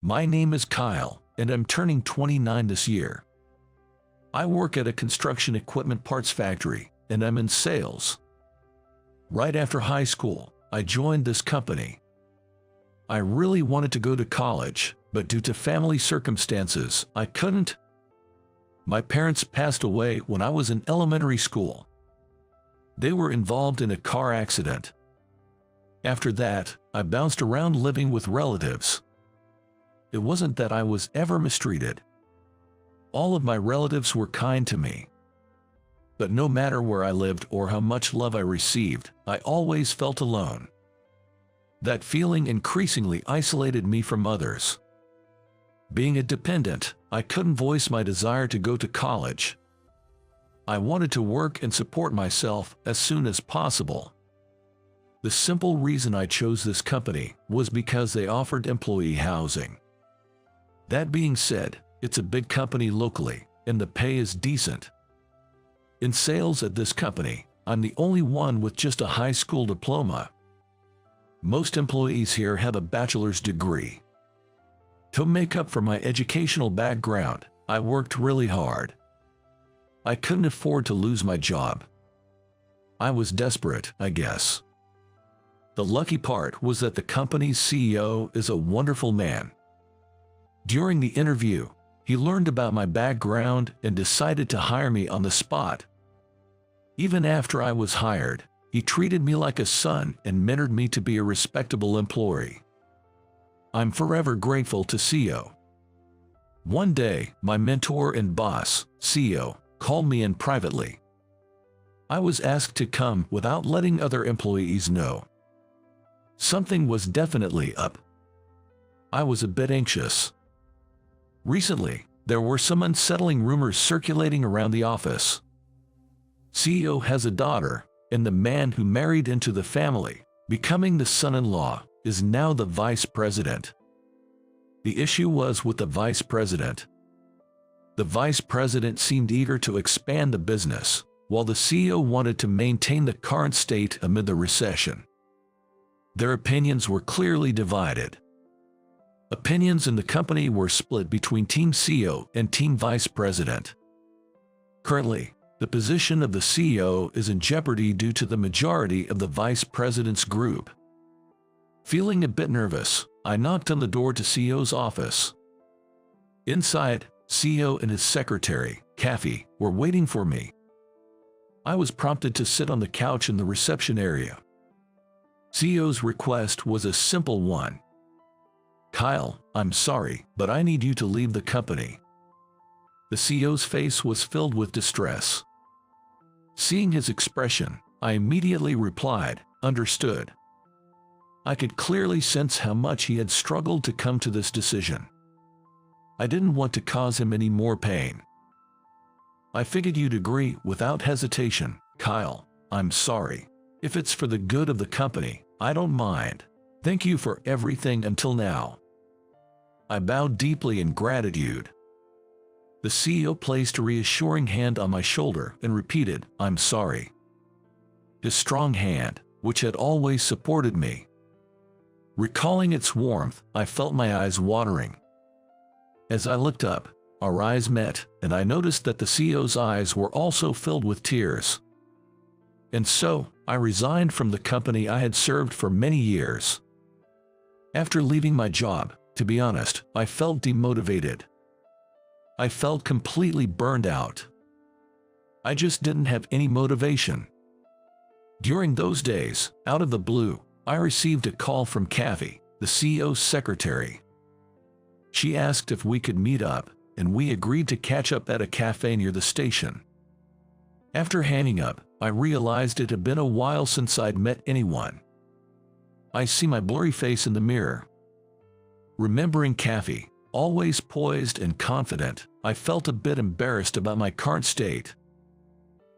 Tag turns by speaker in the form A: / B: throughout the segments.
A: My name is Kyle, and I'm turning 29 this year. I work at a construction equipment parts factory, and I'm in sales. Right after high school, I joined this company. I really wanted to go to college, but due to family circumstances, I couldn't. My parents passed away when I was in elementary school. They were involved in a car accident. After that, I bounced around living with relatives. It wasn't that I was ever mistreated. All of my relatives were kind to me. But no matter where I lived or how much love I received, I always felt alone. That feeling increasingly isolated me from others. Being a dependent, I couldn't voice my desire to go to college. I wanted to work and support myself as soon as possible. The simple reason I chose this company was because they offered employee housing. That being said, it's a big company locally, and the pay is decent. In sales at this company, I'm the only one with just a high school diploma. Most employees here have a bachelor's degree. To make up for my educational background, I worked really hard. I couldn't afford to lose my job. I was desperate, I guess. The lucky part was that the company's CEO is a wonderful man. During the interview, he learned about my background and decided to hire me on the spot. Even after I was hired, he treated me like a son and mentored me to be a respectable employee. I'm forever grateful to CEO. One day, my mentor and boss, CEO, called me in privately. I was asked to come without letting other employees know. Something was definitely up. I was a bit anxious. Recently, there were some unsettling rumors circulating around the office. CEO has a daughter, and the man who married into the family, becoming the son-in-law, is now the vice president. The issue was with the vice president. The vice president seemed eager to expand the business, while the CEO wanted to maintain the current state amid the recession. Their opinions were clearly divided. Opinions in the company were split between Team CEO and Team Vice President. Currently, the position of the CEO is in jeopardy due to the majority of the Vice President's group. Feeling a bit nervous, I knocked on the door to CEO's office. Inside, CEO and his secretary, Kathy, were waiting for me. I was prompted to sit on the couch in the reception area. CEO's request was a simple one. Kyle, I'm sorry, but I need you to leave the company. The CEO's face was filled with distress. Seeing his expression, I immediately replied, understood. I could clearly sense how much he had struggled to come to this decision. I didn't want to cause him any more pain. I figured you'd agree without hesitation. Kyle, I'm sorry. If it's for the good of the company, I don't mind. Thank you for everything until now. I bowed deeply in gratitude. The CEO placed a reassuring hand on my shoulder and repeated, I'm sorry. His strong hand, which had always supported me. Recalling its warmth, I felt my eyes watering. As I looked up, our eyes met, and I noticed that the CEO's eyes were also filled with tears. And so, I resigned from the company I had served for many years. After leaving my job, to be honest, I felt demotivated. I felt completely burned out. I just didn't have any motivation. During those days, out of the blue, I received a call from Kathy, the CEO's secretary. She asked if we could meet up, and we agreed to catch up at a cafe near the station. After hanging up, I realized it had been a while since I'd met anyone. I see my blurry face in the mirror. Remembering Kathy, always poised and confident, I felt a bit embarrassed about my current state.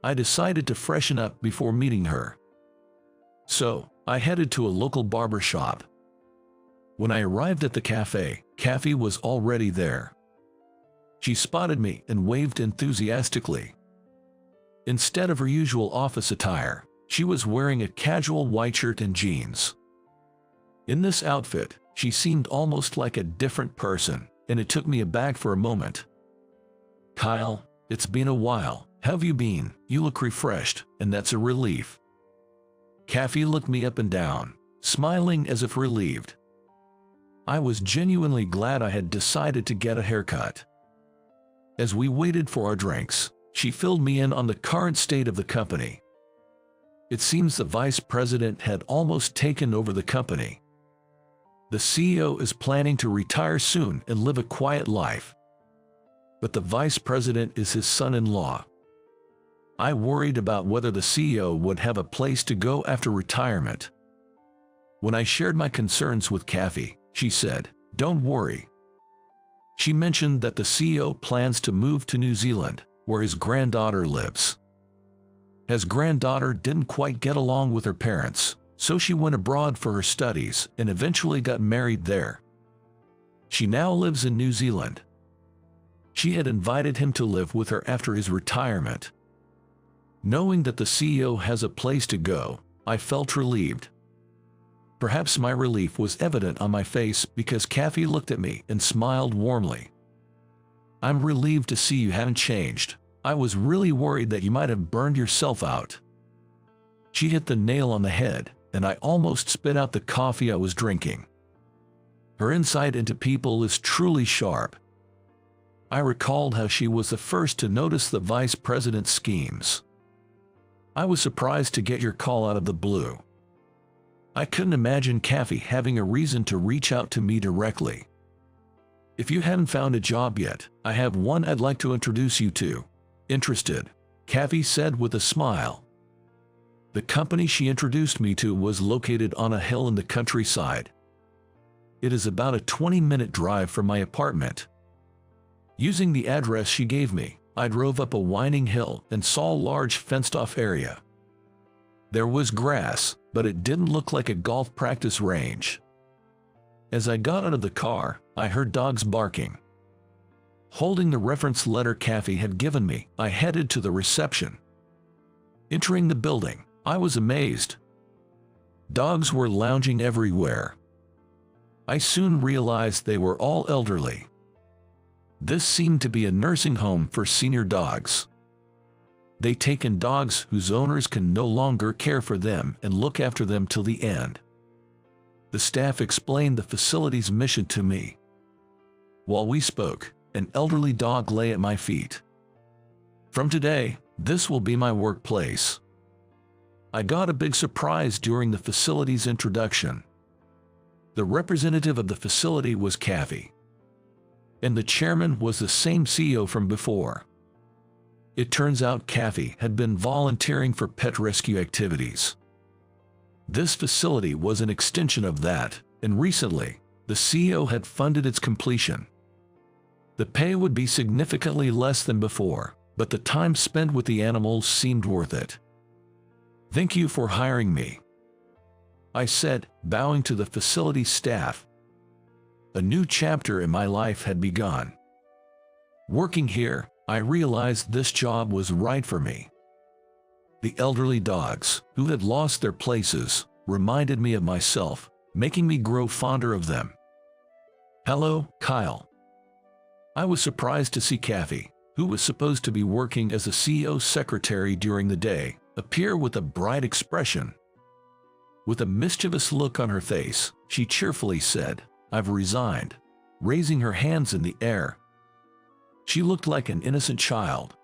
A: I decided to freshen up before meeting her. So, I headed to a local barber shop. When I arrived at the cafe, Kathy was already there. She spotted me and waved enthusiastically. Instead of her usual office attire, she was wearing a casual white shirt and jeans. In this outfit, She seemed almost like a different person, and it took me aback for a moment. "Kyle, it's been a while. How have you been? You look refreshed, and that's a relief." Kathy looked me up and down, smiling as if relieved. I was genuinely glad I had decided to get a haircut. As we waited for our drinks, she filled me in on the current state of the company. It seems the vice president had almost taken over the company. The CEO is planning to retire soon and live a quiet life. But the vice president is his son-in-law. I worried about whether the CEO would have a place to go after retirement. When I shared my concerns with Kathy, she said, "Don't worry." She mentioned that the CEO plans to move to New Zealand, where his granddaughter lives. His granddaughter didn't quite get along with her parents, so she went abroad for her studies and eventually got married there. She now lives in New Zealand. She had invited him to live with her after his retirement. Knowing that the CEO has a place to go, I felt relieved. Perhaps my relief was evident on my face because Kathy looked at me and smiled warmly. "I'm relieved to see you haven't changed. I was really worried that you might have burned yourself out." She hit the nail on the head, and I almost spit out the coffee I was drinking. Her insight into people is truly sharp. I recalled how she was the first to notice the vice president's schemes. "I was surprised to get your call out of the blue. I couldn't imagine Kathy having a reason to reach out to me directly. If you haven't found a job yet, I have one I'd like to introduce you to. Interested?" Kathy said with a smile. The company she introduced me to was located on a hill in the countryside. It is about a 20-minute drive from my apartment. Using the address she gave me, I drove up a winding hill and saw a large fenced-off area. There was grass, but it didn't look like a golf practice range. As I got out of the car, I heard dogs barking. Holding the reference letter Kathy had given me, I headed to the reception. Entering the building, I was amazed. Dogs were lounging everywhere. I soon realized they were all elderly. This seemed to be a nursing home for senior dogs. They take in dogs whose owners can no longer care for them and look after them till the end. The staff explained the facility's mission to me. While we spoke, an elderly dog lay at my feet. "From today, this will be my workplace." I got a big surprise during the facility's introduction. The representative of the facility was Kathy, and the chairman was the same CEO from before. It turns out Kathy had been volunteering for pet rescue activities. This facility was an extension of that, and recently, the CEO had funded its completion. The pay would be significantly less than before, but the time spent with the animals seemed worth it. "Thank you for hiring me," I said, bowing to the facility staff. A new chapter in my life had begun. Working here, I realized this job was right for me. The elderly dogs, who had lost their places, reminded me of myself, making me grow fonder of them. "Hello, Kyle." I was surprised to see Kathy, who was supposed to be working as a CEO's secretary during the day, appear with a bright expression. With a mischievous look on her face, she cheerfully said, "I've resigned," raising her hands in the air. She looked like an innocent child.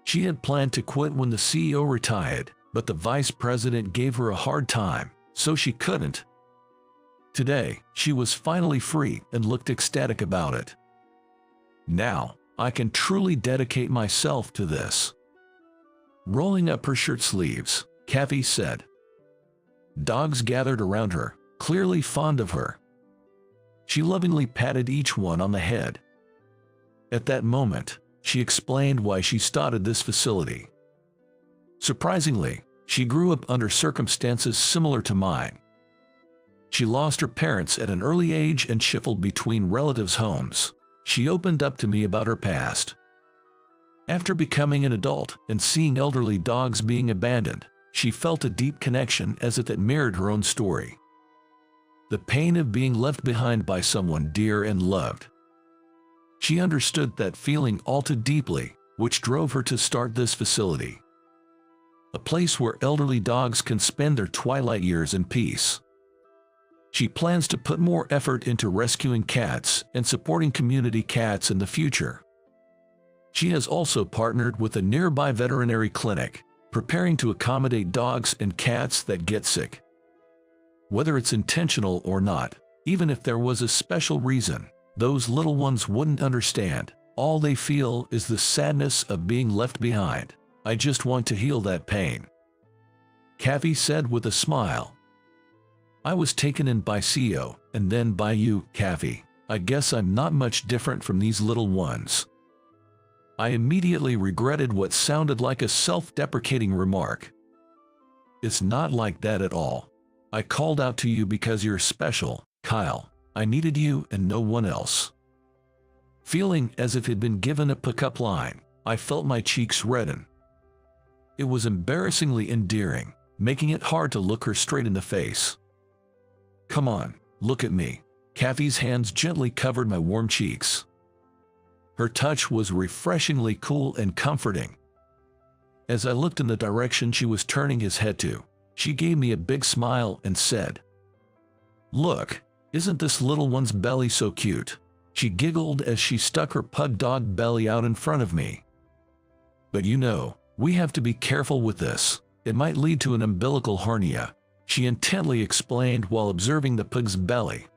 A: She had planned to quit when the CEO retired, but the vice president gave her a hard time, so she couldn't. Today, she was finally free and looked ecstatic about it. "Now, I can truly dedicate myself to this." Rolling up her shirt sleeves, Kathy said. Dogs gathered around her, clearly fond of her. She lovingly patted each one on the head. At that moment, she explained why she started this facility. Surprisingly, she grew up under circumstances similar to mine. She lost her parents at an early age and shuffled between relatives' homes. She opened up to me about her past. After becoming an adult and seeing elderly dogs being abandoned, she felt a deep connection as if it mirrored her own story. the pain of being left behind by someone dear and loved. She understood that feeling all too deeply, which drove her to start this facility. A place where elderly dogs can spend their twilight years in peace. She plans to put more effort into rescuing cats and supporting community cats in the future. She has also partnered with a nearby veterinary clinic, preparing to accommodate dogs and cats that get sick. Whether it's intentional or not, even if there was a special reason, those little ones wouldn't understand. All they feel is the sadness of being left behind. I just want to heal that pain. Kathy said with a smile. I was taken in by CEO, and then by you, Kathy. I guess I'm not much different from these little ones. I immediately regretted what sounded like a self-deprecating remark. It's not like that at all. I called out to you because you're special, Kyle. I needed you and no one else. Feeling as if he'd been given a pick-up line, I felt my cheeks redden. It was embarrassingly endearing, making it hard to look her straight in the face. Come on, look at me. Kathy's hands gently covered my warm cheeks. Her touch was refreshingly cool and comforting. As I looked in the direction she was turning his head to, she gave me a big smile and said, "Look, isn't this little one's belly so cute?" She giggled as she stuck her pug dog belly out in front of me. "But you know, we have to be careful with this. It might lead to an umbilical hernia," she intently explained while observing the pug's belly.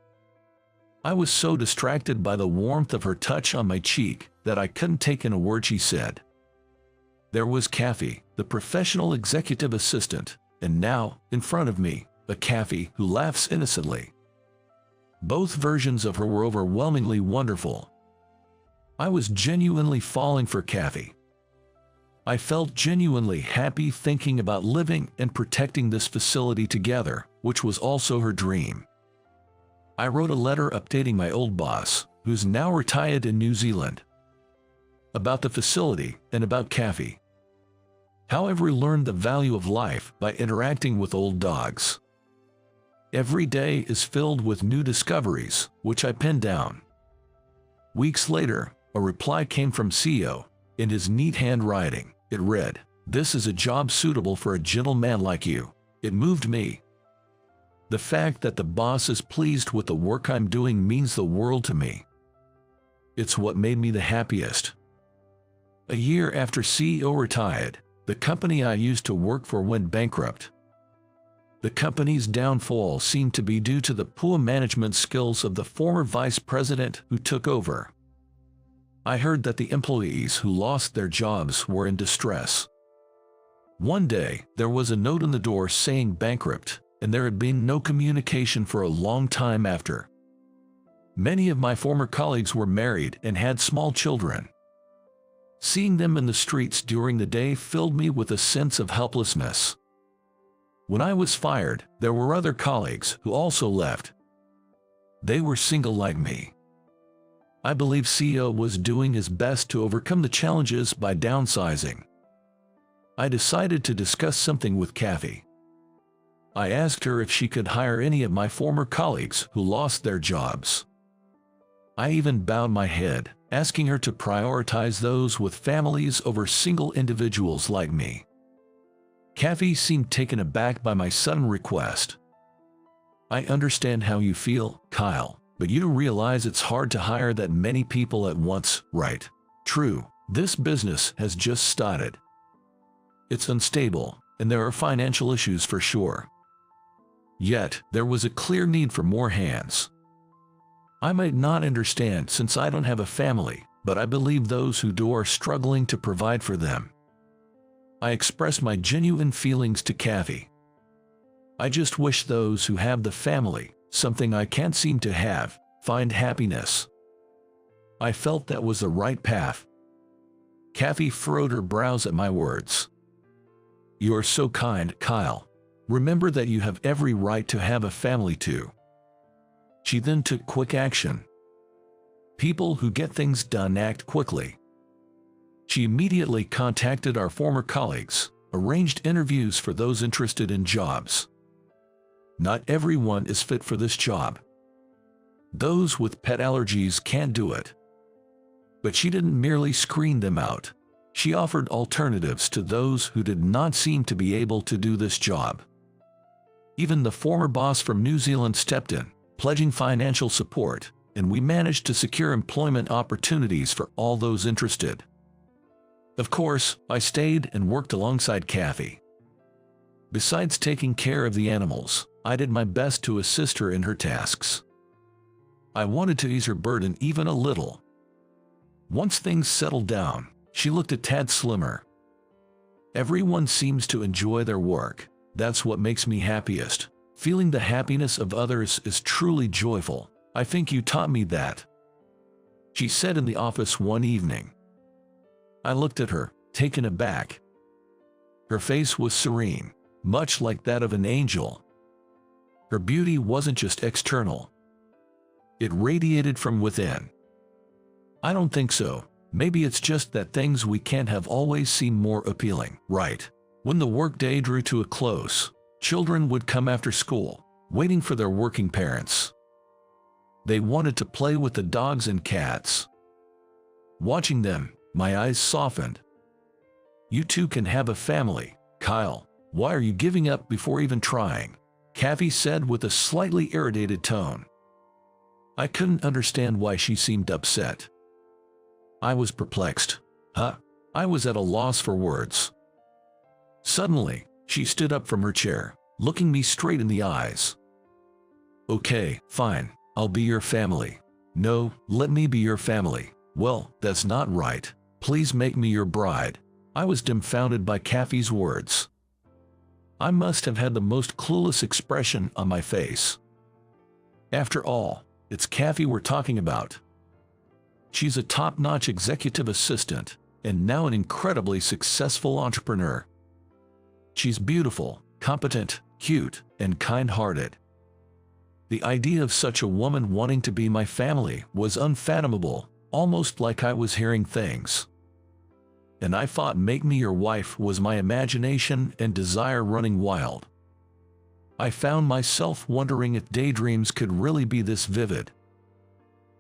A: I was so distracted by the warmth of her touch on my cheek that I couldn't take in a word she said. There was Kathy, the professional executive assistant, and now, in front of me, a Kathy who laughs innocently. Both versions of her were overwhelmingly wonderful. I was genuinely falling for Kathy. I felt genuinely happy thinking about living and protecting this facility together, which was also her dream. I wrote a letter updating my old boss, who's now retired in New Zealand, about the facility and about Kathy. How I've relearned the value of life by interacting with old dogs. Every day is filled with new discoveries, which I penned down. Weeks later, a reply came from CEO. In his neat handwriting, it read, "This is a job suitable for a gentleman like you." It moved me. The fact that the boss is pleased with the work I'm doing means the world to me. It's what made me the happiest. A year after CEO retired, the company I used to work for went bankrupt. The company's downfall seemed to be due to the poor management skills of the former vice president who took over. I heard that the employees who lost their jobs were in distress. One day, there was a note on the door saying bankrupt, and there had been no communication for a long time after. Many of my former colleagues were married and had small children. Seeing them in the streets during the day filled me with a sense of helplessness. When I was fired, there were other colleagues who also left. They were single like me. I believe CEO was doing his best to overcome the challenges by downsizing. I decided to discuss something with Kathy. I asked her if she could hire any of my former colleagues who lost their jobs. I even bowed my head, asking her to prioritize those with families over single individuals like me. Kathy seemed taken aback by my sudden request. "I understand how you feel, Kyle, but you do realize it's hard to hire that many people at once, right?" "True, this business has just started. It's unstable, and there are financial issues for sure. Yet, there was a clear need for more hands. I might not understand since I don't have a family, but I believe those who do are struggling to provide for them." I expressed my genuine feelings to Kathy. I just wish those who have the family, something I can't seem to have, find happiness. I felt that was the right path. Kathy furrowed her brows at my words. "You are so kind, Kyle. Remember that you have every right to have a family too." She then took quick action. People who get things done act quickly. She immediately contacted our former colleagues, arranged interviews for those interested in jobs. Not everyone is fit for this job. Those with pet allergies can't do it. But she didn't merely screen them out. She offered alternatives to those who did not seem to be able to do this job. Even the former boss from New Zealand stepped in, pledging financial support, and we managed to secure employment opportunities for all those interested. Of course, I stayed and worked alongside Kathy. Besides taking care of the animals, I did my best to assist her in her tasks. I wanted to ease her burden even a little. Once things settled down, she looked a tad slimmer. Everyone seems to enjoy their work. That's what makes me happiest. Feeling the happiness of others is truly joyful. I think you taught me that, she said in the office one evening. I looked at her, taken aback. Her face was serene, much like that of an angel. Her beauty wasn't just external. It radiated from within. I don't think so. Maybe it's just that things we can't have always seem more appealing, right? When the workday drew to a close, children would come after school, waiting for their working parents. They wanted to play with the dogs and cats. Watching them, my eyes softened. You two can have a family, Kyle. Why are you giving up before even trying? Kathy said with a slightly irritated tone. I couldn't understand why she seemed upset. I was perplexed. I was at a loss for words. Suddenly, she stood up from her chair, looking me straight in the eyes. Okay, fine, I'll be your family. No, let me be your family. Well, that's not right. Please make me your bride. I was dumbfounded by Kathy's words. I must have had the most clueless expression on my face. After all, it's Kathy we're talking about. She's a top-notch executive assistant, and now an incredibly successful entrepreneur. She's beautiful, competent, cute, and kind-hearted. The idea of such a woman wanting to be my family was unfathomable, almost like I was hearing things. And I thought make me your wife was my imagination and desire running wild. I found myself wondering if daydreams could really be this vivid.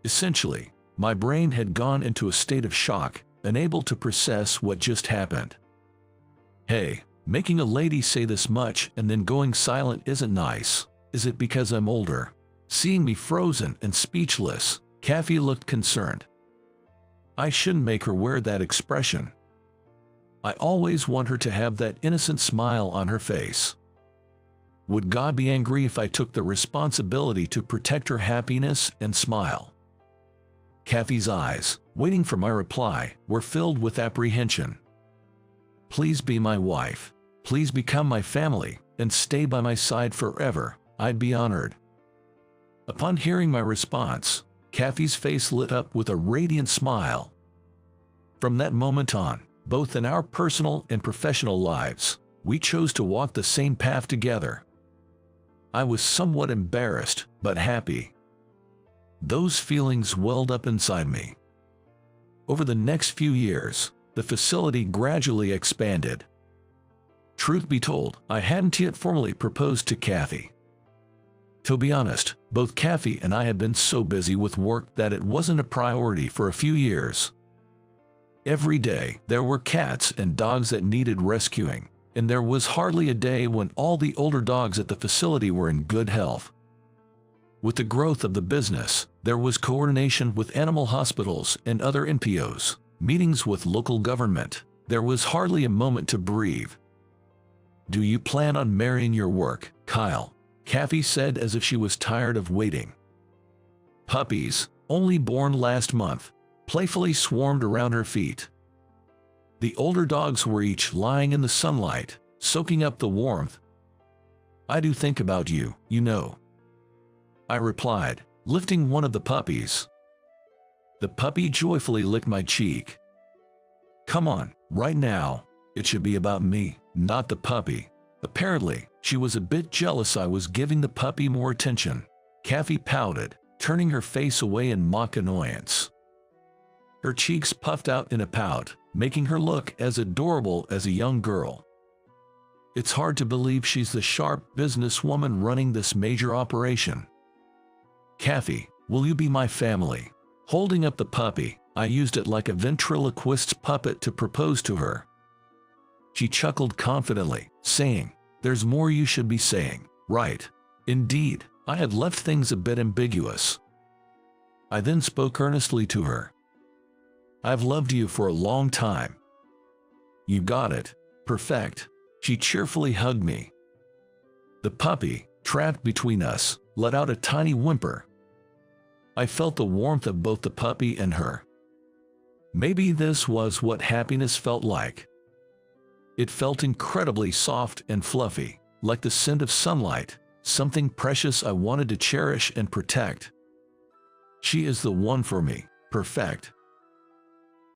A: Essentially, my brain had gone into a state of shock, unable to process what just happened. Hey, making a lady say this much and then going silent isn't nice. Is it because I'm older? Seeing me frozen and speechless, Kathy looked concerned. I shouldn't make her wear that expression. I always want her to have that innocent smile on her face. Would God be angry if I took the responsibility to protect her happiness and smile? Kathy's eyes, waiting for my reply, were filled with apprehension. Please be my wife. Please become my family and stay by my side forever. I'd be honored. Upon hearing my response, Kathy's face lit up with a radiant smile. From that moment on, both in our personal and professional lives, we chose to walk the same path together. I was somewhat embarrassed, but happy. Those feelings welled up inside me. Over the next few years, the facility gradually expanded. Truth be told, I hadn't yet formally proposed to Kathy. To be honest, both Kathy and I had been so busy with work that it wasn't a priority for a few years. Every day, there were cats and dogs that needed rescuing, and there was hardly a day when all the older dogs at the facility were in good health. With the growth of the business, there was coordination with animal hospitals and other NPOs, meetings with local government. There was hardly a moment to breathe. Do you plan on marrying your work, Kyle? Kathy said as if she was tired of waiting. Puppies, only born last month, playfully swarmed around her feet. The older dogs were each lying in the sunlight, soaking up the warmth. I do think about you, you know, I replied, lifting one of the puppies. The puppy joyfully licked my cheek. Come on, right now, it should be about me, not the puppy. Apparently, she was a bit jealous I was giving the puppy more attention. Kathy pouted, turning her face away in mock annoyance. Her cheeks puffed out in a pout, making her look as adorable as a young girl. It's hard to believe she's the sharp businesswoman running this major operation. Kathy, will you be my family? Holding up the puppy, I used it like a ventriloquist's puppet to propose to her. She chuckled confidently, saying, "There's more you should be saying, right?" Indeed, I had left things a bit ambiguous. I then spoke earnestly to her. "I've loved you for a long time." "You got it. Perfect." She cheerfully hugged me. The puppy, trapped between us, let out a tiny whimper. I felt the warmth of both the puppy and her. Maybe this was what happiness felt like. It felt incredibly soft and fluffy, like the scent of sunlight, something precious I wanted to cherish and protect. She is the one for me, perfect.